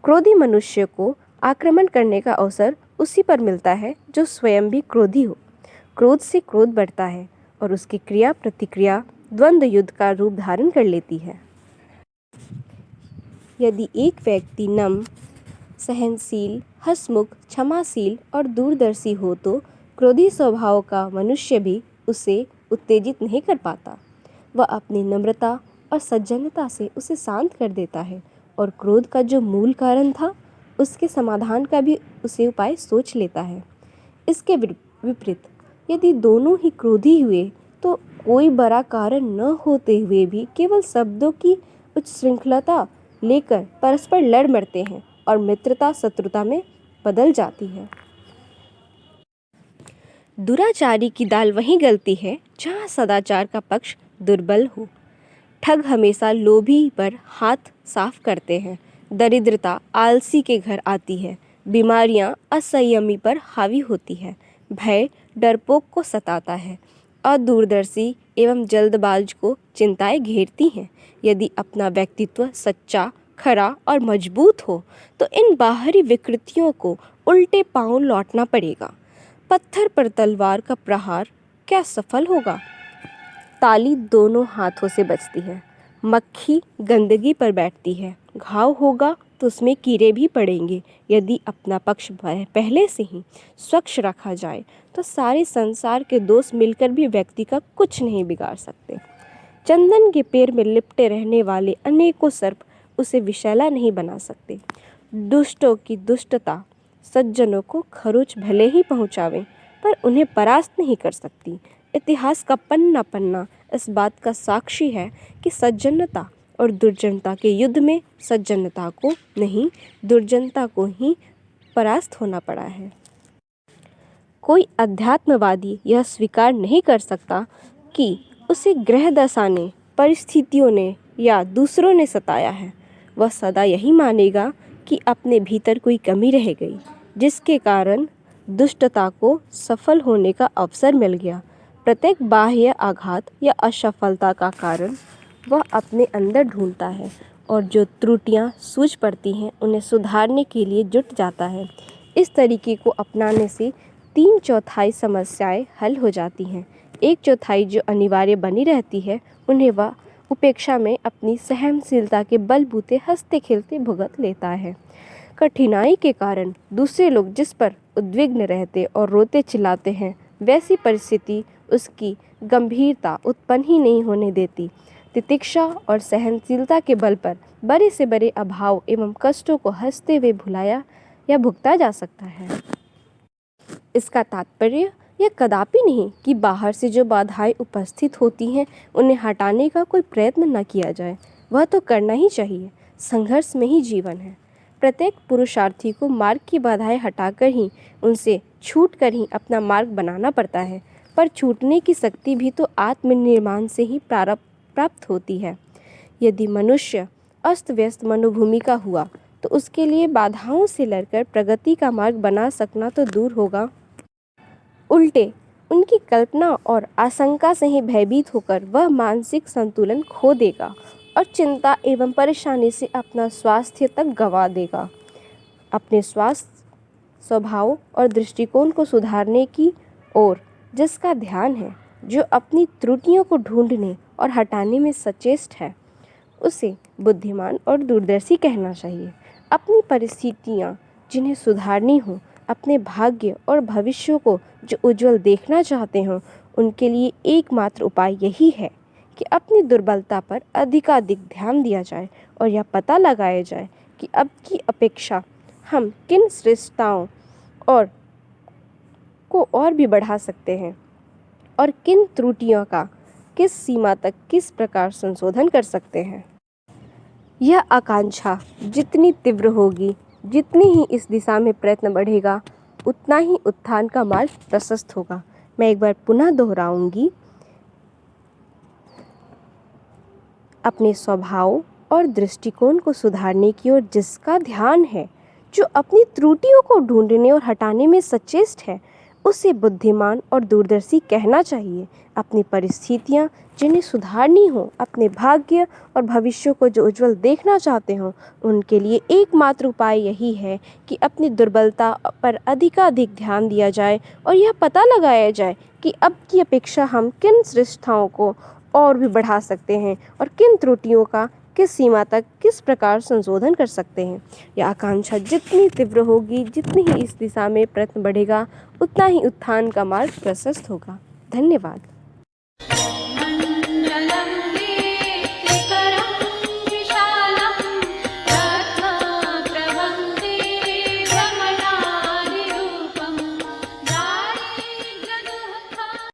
क्रोधी मनुष्य को आक्रमण करने का अवसर उसी पर मिलता है जो स्वयं भी क्रोधी हो। क्रोध से क्रोध बढ़ता है और उसकी क्रिया प्रतिक्रिया द्वंद्व युद्ध का रूप धारण कर लेती है। यदि एक व्यक्ति नम्र, सहनशील, हंसमुख, क्षमाशील और दूरदर्शी हो तो क्रोधी स्वभाव का मनुष्य भी उसे उत्तेजित नहीं कर पाता। वह अपनी नम्रता और सज्जनता से उसे शांत कर देता है और क्रोध का जो मूल कारण था उसके समाधान का भी उसे उपाय सोच लेता है। इसके विपरीत यदि दोनों ही क्रोधी हुए तो कोई बड़ा कारण न होते हुए भी केवल शब्दों की उच्च श्रृंखलता लेकर परस्पर लड़ मरते हैं और मित्रता शत्रुता में बदल जाती है। दुराचारी की दाल वहीं गलती है जहाँ सदाचार का पक्ष दुर्बल हो। ठग हमेशा लोभी पर हाथ साफ करते हैं। दरिद्रता आलसी के घर आती है। बीमारियां असंयमी पर हावी होती है। भय डरपोक को सताता है और दूरदर्शी एवं जल्दबाज को चिंताएं घेरती हैं। यदि अपना व्यक्तित्व सच्चा, खरा और मजबूत हो तो इन बाहरी विकृतियों को उल्टे पांव लौटना पड़ेगा। पत्थर पर तलवार का प्रहार क्या सफल होगा? ताली दोनों हाथों से बजती है। मक्खी गंदगी पर बैठती है। घाव होगा तो उसमें कीड़े भी पड़ेंगे। यदि अपना पक्ष पहले से ही स्वच्छ रखा जाए तो सारे संसार के दोष मिलकर भी व्यक्ति का कुछ नहीं बिगाड़ सकते। चंदन के पेड़ में लिपटे रहने वाले अनेकों सर्प उसे विषैला नहीं बना सकते। दुष्टों की दुष्टता सज्जनों को खरोच भले ही पहुंचावे पर उन्हें परास्त नहीं कर सकती। इतिहास का पन्ना पन्ना इस बात का साक्षी है कि सज्जनता और दुर्जनता के युद्ध में सज्जनता को नहीं, दुर्जनता को ही परास्त होना पड़ा है। कोई अध्यात्मवादी यह स्वीकार नहीं कर सकता कि उसे ग्रह दशा ने, परिस्थितियों ने या दूसरों ने सताया है। वह सदा यही मानेगा कि अपने भीतर कोई कमी रह गई, जिसके कारण दुष्टता को सफल होने का अवसर मिल गया। प्रत्येक बाह्य आघात या असफलता का कारण वह अपने अंदर ढूंढता है और जो त्रुटियां सूझ पड़ती हैं उन्हें सुधारने के लिए जुट जाता है। इस तरीके को अपनाने से 3/4 समस्याएं हल हो जाती हैं। 1/4 जो अनिवार्य बनी रहती है उन्हें वह उपेक्षा में अपनी सहनशीलता के बलबूते हंसते खेलते भुगत लेता है। कठिनाई के कारण दूसरे लोग जिस पर उद्विग्न रहते और रोते चिल्लाते हैं वैसी परिस्थिति उसकी गंभीरता उत्पन्न ही नहीं होने देती। तितिक्षा और सहनशीलता के बल पर बड़े से बड़े अभाव एवं कष्टों को हंसते हुए भुलाया या भुगता जा सकता है। इसका तात्पर्य यह कदापि नहीं कि बाहर से जो बाधाएं उपस्थित होती हैं उन्हें हटाने का कोई प्रयत्न न किया जाए। वह तो करना ही चाहिए। संघर्ष में ही जीवन है। प्रत्येक पुरुषार्थी को मार्ग की बाधाएं हटाकर ही, उनसे छूट कर ही अपना मार्ग बनाना पड़ता है। पर छूटने की शक्ति भी तो आत्मनिर्माण से ही प्राप्त होती है। यदि मनुष्य अस्त व्यस्त मनोभूमि का हुआ तो उसके लिए बाधाओं से लड़कर प्रगति का मार्ग बना सकना तो दूर होगा, उल्टे उनकी कल्पना और आशंका से ही भयभीत होकर वह मानसिक संतुलन खो देगा और चिंता एवं परेशानी से अपना स्वास्थ्य तक गंवा देगा। अपने स्वास्थ्य, स्वभाव और दृष्टिकोण को सुधारने की ओर जिसका ध्यान है, जो अपनी त्रुटियों को ढूंढने और हटाने में सचेष्ट है, उसे बुद्धिमान और दूरदर्शी कहना चाहिए। अपनी परिस्थितियाँ जिन्हें सुधारनी हो, अपने भाग्य और भविष्य को जो उज्जवल देखना चाहते हों, उनके लिए एकमात्र उपाय यही है कि अपनी दुर्बलता पर अधिकाधिक ध्यान दिया जाए और यह पता लगाया जाए कि अब की अपेक्षा हम किन श्रेष्ठताओं को और भी बढ़ा सकते हैं और किन त्रुटियों का किस सीमा तक किस प्रकार संशोधन कर सकते हैं। यह आकांक्षा जितनी तीव्र होगी, जितनी ही इस दिशा में प्रयत्न बढ़ेगा, उतना ही उत्थान का मार्ग प्रशस्त होगा। मैं एक बार पुनः दोहराऊंगी, अपने स्वभाव और दृष्टिकोण को सुधारने की ओर जिसका ध्यान है, जो अपनी त्रुटियों को ढूंढने और हटाने में सचेष्ट है उसे बुद्धिमान और दूरदर्शी कहना चाहिए। अपनी परिस्थितियाँ जिन्हें सुधारनी हो, अपने भाग्य और भविष्य को जो उज्जवल देखना चाहते हों, उनके लिए एकमात्र उपाय यही है कि अपनी दुर्बलता पर अधिकाधिक ध्यान दिया जाए और यह पता लगाया जाए कि अब की अपेक्षा हम किन श्रेष्ठताओं को और भी बढ़ा सकते हैं और किन त्रुटियों का किस सीमा तक किस प्रकार संशोधन कर सकते हैं। यह आकांक्षा जितनी तीव्र होगी, जितनी ही इस दिशा में प्रयत्न बढ़ेगा, उतना ही उत्थान का मार्ग प्रशस्त होगा। धन्यवाद।